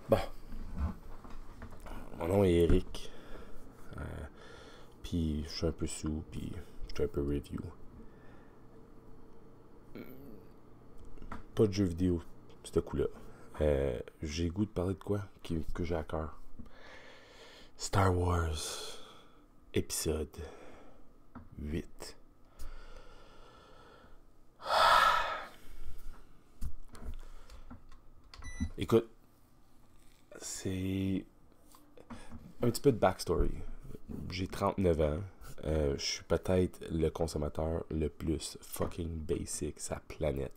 Bon, mon nom est Eric. Puis je suis un peu sous, puis je suis un peu review. Pas de jeux vidéo, ce coup-là. J'ai le goût de parler de quoi que j'ai à cœur. Star Wars, épisode 8. Écoute, c'est un petit peu de backstory. J'ai 39 ans. Je suis peut-être le consommateur le plus fucking basic sur la planète.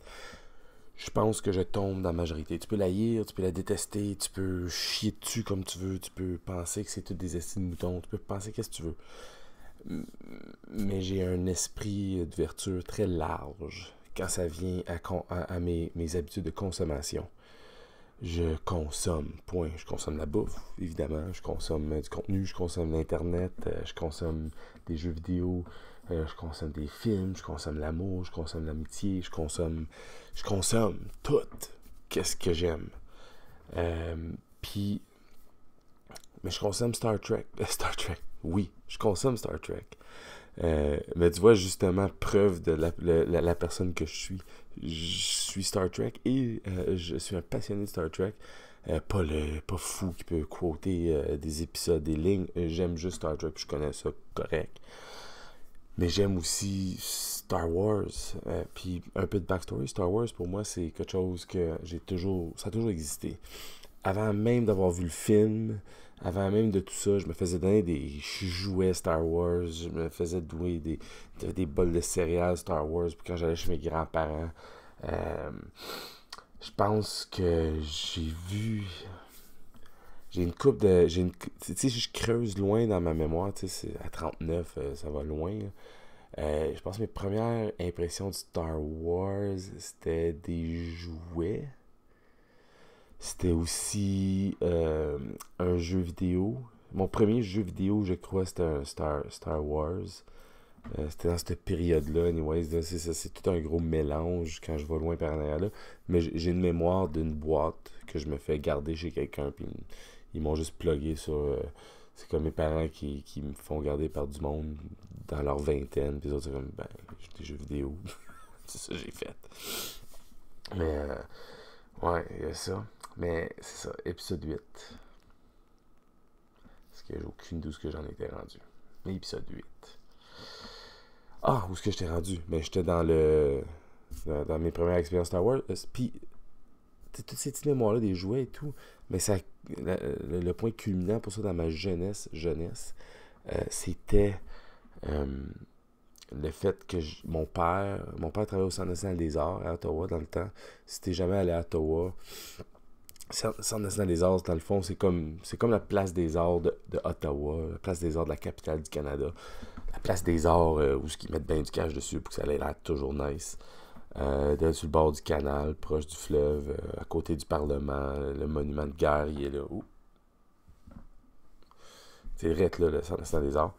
Je pense que je tombe dans la majorité. Tu peux la haïr, tu peux la détester, tu peux chier dessus comme tu veux, tu peux penser que c'est tout des estis de moutons, tu peux penser qu'est-ce que tu veux. Mais j'ai un esprit d'ouverture très large quand ça vient à mes habitudes de consommation. Je consomme, point. Je consomme la bouffe, évidemment. Je consomme du contenu, je consomme l'Internet, je consomme des jeux vidéo, je consomme des films, je consomme l'amour, je consomme l'amitié, je consomme tout. Qu'est-ce que j'aime. Puis, mais je consomme Star Trek. Star Trek, oui, je consomme Star Trek. Mais tu vois, justement, preuve de la personne que je suis. Je suis Star Trek et je suis un passionné de Star Trek. Pas fou qui peut quoter des épisodes, des lignes. J'aime juste Star Trek, puis je connais ça correct. Mais j'aime aussi Star Wars. Puis un peu de backstory. Star Wars, pour moi, c'est quelque chose que ça a toujours existé. Avant même d'avoir vu le film, avant même de tout ça, je me faisais donner des jouets Star Wars, je me faisais douer des bols de céréales Star Wars, puis quand j'allais chez mes grands-parents, je pense que j'ai une coupe de, tu sais, je creuse loin dans ma mémoire, tu sais, à 39, ça va loin, là. Je pense que mes premières impressions de Star Wars, c'était des jouets. C'était aussi un jeu vidéo. Mon premier jeu vidéo, je crois, c'était un Star Wars. C'était dans cette période-là, anyways. Là, c'est tout un gros mélange quand je vais loin par en arrière là. Mais j'ai une mémoire d'une boîte que je me fais garder chez quelqu'un. Puis ils m'ont juste plugué sur. C'est comme mes parents qui me font garder par du monde dans leur vingtaine. Puis les autres, c'est comme, ben, j'ai des jeux vidéo. C'est ça que j'ai fait. Mais, ouais, il y a ça. Mais c'est ça, épisode 8. Parce que j'ai aucune idée où que j'en étais rendu. Mais épisode 8. Ah, où est-ce que j'étais rendu? Ben, j'étais dans mes premières expériences Star Wars. Puis, toutes ces petites mémoires-là, des jouets et tout. Mais ça, le point culminant pour ça dans ma jeunesse, c'était le fait que mon père travaillait au Centre national des arts à Ottawa dans le temps. Si t'es jamais allé à Ottawa, Centre national des arts, dans le fond, c'est comme la place des arts de Ottawa, la place des arts de la capitale du Canada, la place des arts où ils mettent bien du cash dessus pour que ça ait l'air toujours nice. D'être sur le bord du canal, proche du fleuve, à côté du Parlement, le monument de guerre, il est là. Ouh. C'est vrai là, le Centre national des arts.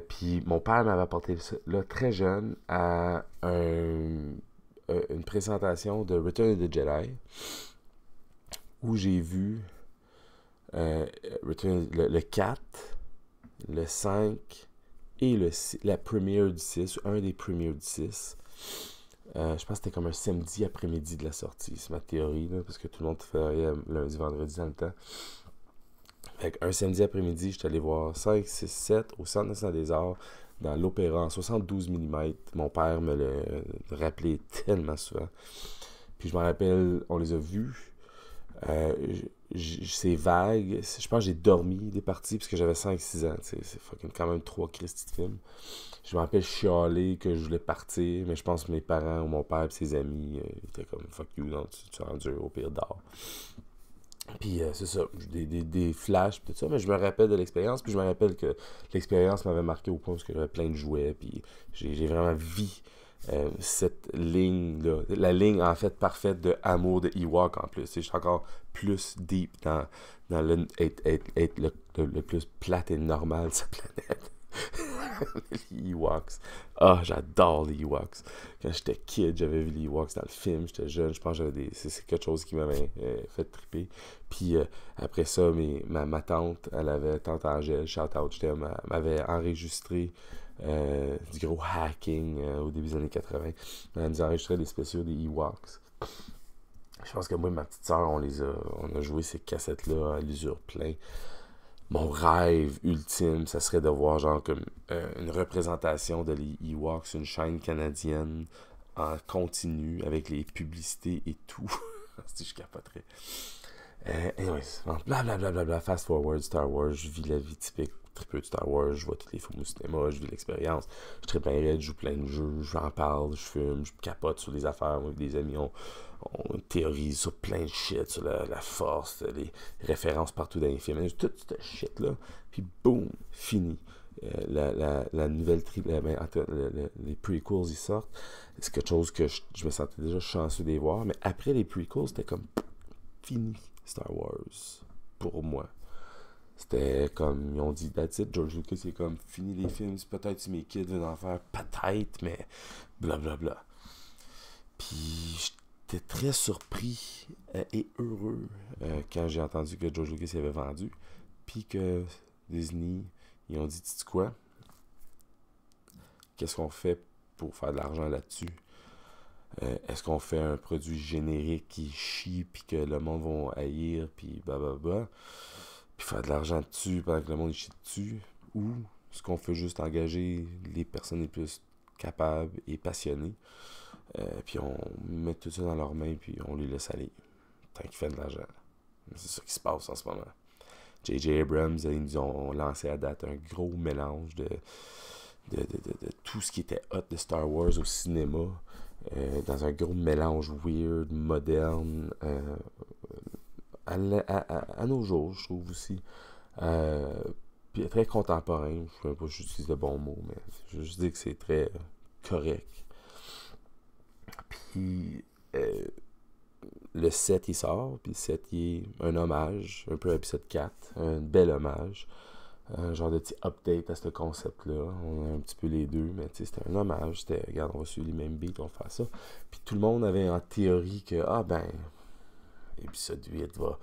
Puis mon père m'avait apporté ça là très jeune à une présentation de Return of the Jedi où j'ai vu le 4, le 5 et la premiere du 6, un des premiers du 6. Je pense que c'était comme un samedi après-midi de la sortie, c'est ma théorie, là, parce que tout le monde ferait lundi, vendredi dans le temps. Fait un samedi après-midi, j'étais allé voir 5, 6, 7 au Centre national des arts, dans l'opéra en 72 mm. Mon père me le rappelait tellement souvent. Puis je me rappelle, on les a vus. C'est vague. Je pense que j'ai dormi des parties parce que j'avais 5-6 ans. C'est fucking quand même 3 Christy de films. Je me rappelle chialer que je voulais partir, mais je pense que mes parents ou mon père et ses amis étaient comme fuck you, non, tu endures au pire d'art. Puis c'est ça, des flashs pis tout ça, mais je me rappelle de l'expérience, puis je me rappelle que l'expérience m'avait marqué au point parce que j'avais plein de jouets, puis j'ai vraiment vu cette ligne-là, la ligne en fait parfaite de amour de Ewok en plus. Je suis encore plus deep dans être le plus plate et normal de cette planète. Les Ewoks. Ah, j'adore les Ewoks. Quand j'étais kid, j'avais vu les Ewoks dans le film. J'étais jeune, je pense que j'avais des. C'est quelque chose qui m'avait fait triper. Puis après ça, ma tante, elle avait, tante Angèle, shout out, m'avait enregistré du gros hacking au début des années 80. Elle nous enregistrait des spéciaux des Ewoks. Je pense que moi et ma petite soeur, on a joué ces cassettes-là à l'usure plein. Mon rêve ultime, ça serait de voir genre comme une représentation de les Ewoks sur une chaîne canadienne en continu avec les publicités et tout. Si je capoterais. Anyways, blablabla, fast forward, Star Wars, je vis la vie typique triple de Star Wars, je vois tous les films au cinéma, je vis l'expérience, je tripe un raid, je joue plein de jeux, j'en parle, je fume, je capote sur des affaires, moi, des amis, on théorise sur plein de shit, sur la force, les références partout dans les films, tout ce shit-là, puis boum, fini. La nouvelle les prequels ils sortent, c'est quelque chose que je me sentais déjà chanceux de les voir, mais après les prequels, c'était comme fini Star Wars pour moi. C'était comme, ils ont dit, that's it, George Lucas, c'est comme, fini les films, peut-être si mes kids veulent en faire, peut-être, mais blablabla. Puis, j'étais très surpris et heureux quand j'ai entendu que George Lucas y avait vendu, puis que Disney, ils ont dit, tu sais quoi, qu'est-ce qu'on fait pour faire de l'argent là-dessus? Est-ce qu'on fait un produit générique qui chie, puis que le monde va haïr, puis blablabla, puis faire de l'argent dessus pendant que le monde chie dessus, ou est-ce qu'on fait juste engager les personnes les plus capables et passionnées, puis on met tout ça dans leurs mains, puis on les laisse aller, tant qu'ils font de l'argent. C'est ça qui se passe en ce moment. J.J. Abrams, ils nous ont lancé à date un gros mélange de tout ce qui était hot de Star Wars au cinéma, dans un gros mélange weird, moderne, à nos jours, je trouve aussi. Puis très contemporain, je ne sais pas si j'utilise le bon mot, mais je juste dire que c'est très correct. Puis le 7 il sort, puis le 7 il est un hommage, un peu à l'épisode 4, un bel hommage. Un genre de petit update à ce concept-là. On a un petit peu les deux, mais c'était un hommage. C'était, regarde, on va suivre les mêmes beats, on va faire ça. Puis tout le monde avait en théorie que, épisode 8 va,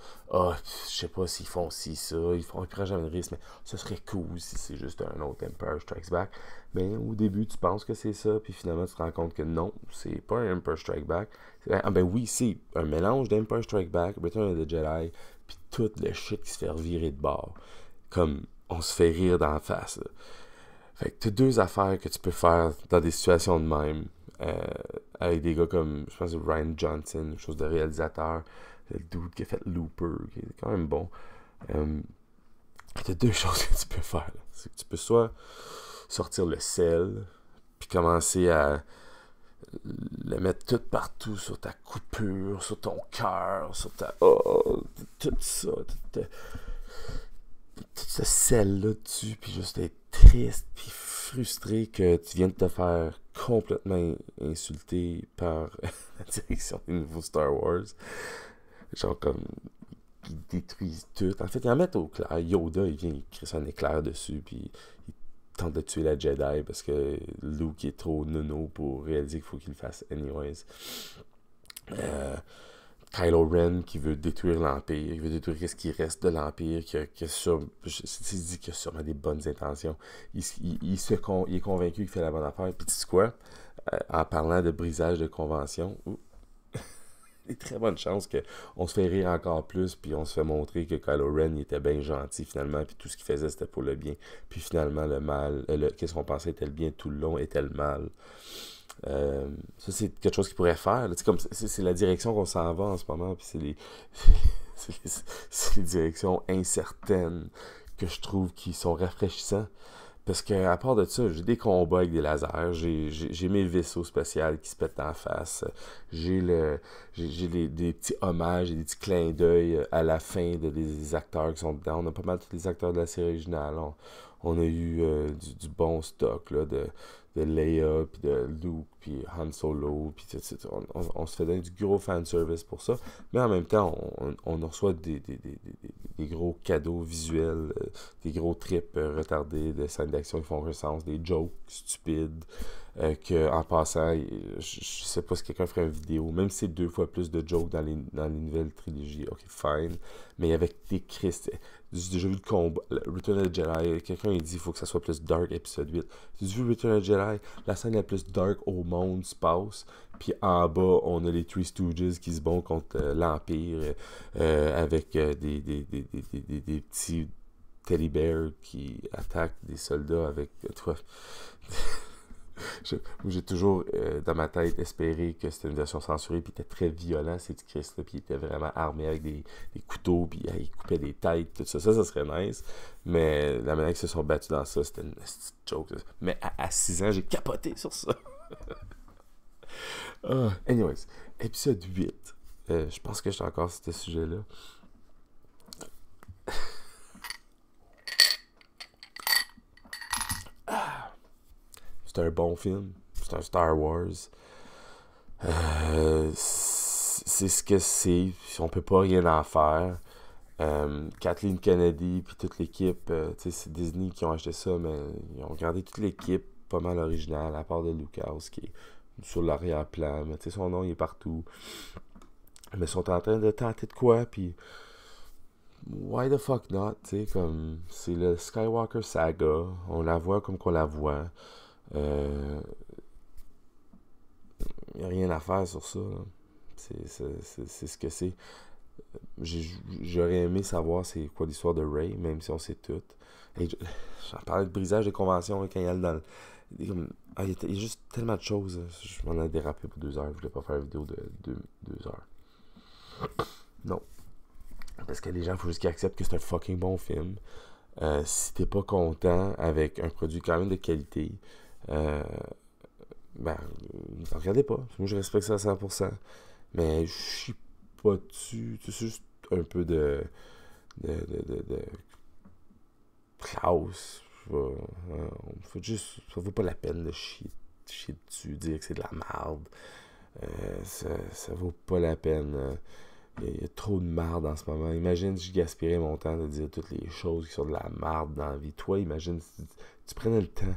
je sais pas s'ils font ci, ça, ils prennent jamais de risque, mais ce serait cool si c'est juste un autre Empire Strikes Back. Mais au début, tu penses que c'est ça, puis finalement, tu te rends compte que non, c'est pas un Empire Strike Back. Oui, c'est un mélange d'Empire Strike Back, Return of the Jedi, puis tout le shit qui se fait revirer de bord. Comme on se fait rire d'en face. Là. Fait que t'as deux affaires que tu peux faire dans des situations de même. Avec des gars comme, je pense, Ryan Johnson, une chose de réalisateur, le dude qui a fait Looper, qui est quand même bon. T'as deux choses que tu peux faire. Là. C'est que tu peux soit sortir le sel, puis commencer à le mettre tout partout sur ta coupure, sur ton cœur, sur ta... tout ça, tout ce sel-là dessus, puis juste être triste, puis frustré que tu viens de te faire complètement insulter par la direction des nouveaux Star Wars. Genre comme, ils détruisent tout. En fait, ils en mettent au clair. Yoda, il vient, il crée un éclair dessus, puis il tente de tuer la Jedi parce que Luke est trop nono pour réaliser qu'il faut qu'il le fasse anyways. Kylo Ren qui veut détruire l'Empire, qui veut détruire ce qui reste de l'Empire, qui a sûrement des bonnes intentions. Il est convaincu qu'il fait la bonne affaire. Puis tu sais quoi? En parlant de brisage de convention, il y a très bonne chance qu'on se fait rire encore plus, puis on se fait montrer que Kylo Ren il était bien gentil finalement, puis tout ce qu'il faisait c'était pour le bien. Puis finalement le mal, qu'est-ce qu'on pensait était le bien tout le long était le mal. Ça c'est quelque chose qu'il pourrait faire là. C'est la direction qu'on s'en va en ce moment, puis c'est les directions incertaines que je trouve qui sont rafraîchissants, parce que à part de ça, j'ai des combats avec des lasers, j'ai mes vaisseaux spatials qui se pètent en face, j'ai des petits hommages et des petits clins d'œil à la fin des acteurs qui sont dedans. On a pas mal tous les acteurs de la série originale. On a eu du bon stock là, de Leia, puis de Luke, puis Han Solo, puis on se fait donner du gros fanservice pour ça, mais en même temps, on reçoit des des gros cadeaux visuels, des gros trips retardés de scènes d'action qui font aucun sens, des jokes stupides, que en passant, je sais pas si quelqu'un ferait une vidéo, même si c'est 2 fois plus de jokes dans les nouvelles trilogies, ok, fine, mais avec des Christ, j'ai déjà vu le combat, Return of the Jedi, quelqu'un il dit qu'il faut que ça soit plus dark, épisode 8. Tu as vu Return of the Jedi, la scène la plus dark au monde se passe, puis en bas, on a les Three Stooges qui se battent contre l'Empire avec des petits teddy bears qui attaquent des soldats avec... toi. J'ai toujours dans ma tête espéré que c'était une version censurée, puis il était très violent, ces petits Christ-là, puis il était vraiment armé avec des couteaux, puis il coupait des têtes, tout ça. Ça serait nice. Mais la manière qu'ils se sont battus dans ça, c'était une petite joke. Mais à 6 ans, j'ai capoté sur ça. Anyways, épisode 8. Je pense que j'étais encore sur ce sujet-là. C'est un bon film. C'est un Star Wars. C'est ce que c'est. On peut pas rien en faire. Kathleen Kennedy puis toute l'équipe, c'est Disney qui ont acheté ça, mais ils ont gardé toute l'équipe pas mal originale, à part de Lucas qui est sur l'arrière-plan. Mais son nom il est partout. Mais ils sont en train de tenter de quoi, puis why the fuck not, comme c'est le Skywalker saga, on la voit comme qu'on la voit. Il n'y a rien à faire sur ça. C'est ce que c'est. J'aurais aimé savoir c'est quoi l'histoire de Rey, même si on sait tout. J'en parlais de brisage des conventions quand il y a dans le. Il y a juste tellement de choses. Je m'en ai dérapé pour 2 heures. Je voulais pas faire une vidéo de 2 heures. Non. Parce que les gens, il faut juste qu'ils acceptent que c'est un fucking bon film. Si t'es pas content avec un produit quand même de qualité, regardez pas. Moi, je respecte ça à 100%. Mais je suis pas dessus. C'est juste un peu de classe. Ça vaut pas la peine de chier dessus, dire que c'est de la merde. Ça vaut pas la peine. Il y a trop de marde en ce moment. Imagine si je gaspillais mon temps de dire toutes les choses qui sont de la marde dans la vie. Toi, imagine si tu prenais le temps.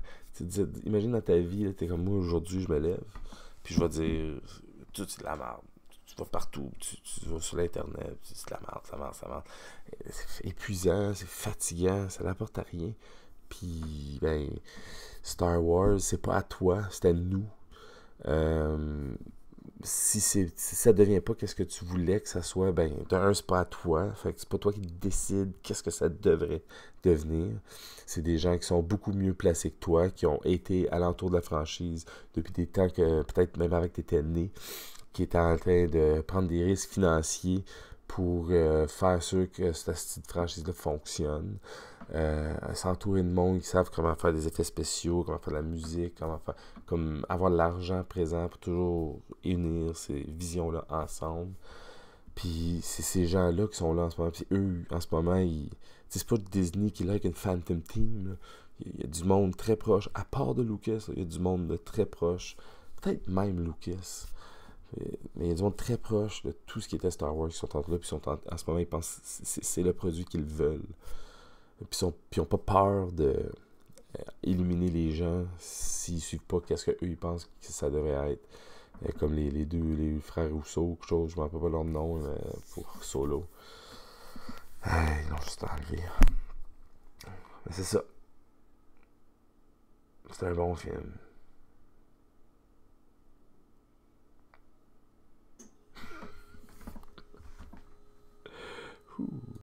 Imagine dans ta vie, t'es comme moi aujourd'hui, je me lève, puis je vais dire tout c'est de la marde. Tu vas partout, tu vas sur l'internet, c'est de la marde. C'est épuisant, c'est fatigant, ça n'apporte à rien. Puis, Star Wars, c'est pas à toi, c'est à nous. Si ça devient pas qu'est-ce que tu voulais que ça soit, c'est pas à toi, fait que c'est pas toi qui décides qu'est-ce que ça devrait devenir. C'est des gens qui sont beaucoup mieux placés que toi, qui ont été alentour de la franchise depuis des temps que peut-être même avec t'étais né, qui étaient en train de prendre des risques financiers pour faire sûr que cette franchise-là fonctionne. S'entourer de monde qui savent comment faire des effets spéciaux, comment faire de la musique, comme avoir de l'argent présent pour toujours unir ces visions-là ensemble. Puis c'est ces gens-là qui sont là en ce moment. Puis eux, en ce moment, c'est pas Disney qui est là avec une Phantom Team. Là. Il y a du monde très proche, à part de Lucas, il y a du monde de très proche. Peut-être même Lucas. Mais il y a du monde très proche de tout ce qui était Star Wars qui sont entre là. Puis en ce moment, ils pensent que c'est le produit qu'ils veulent. Puis ils n'ont pas peur de éliminer les gens s'ils suivent pas qu'est-ce qu'eux ils pensent que ça devrait être. Comme les frères Rousseau ou quelque chose, je ne me rappelle pas leur nom pour Solo. Ils l'ont juste enlevé. Mais c'est ça. C'est un bon film.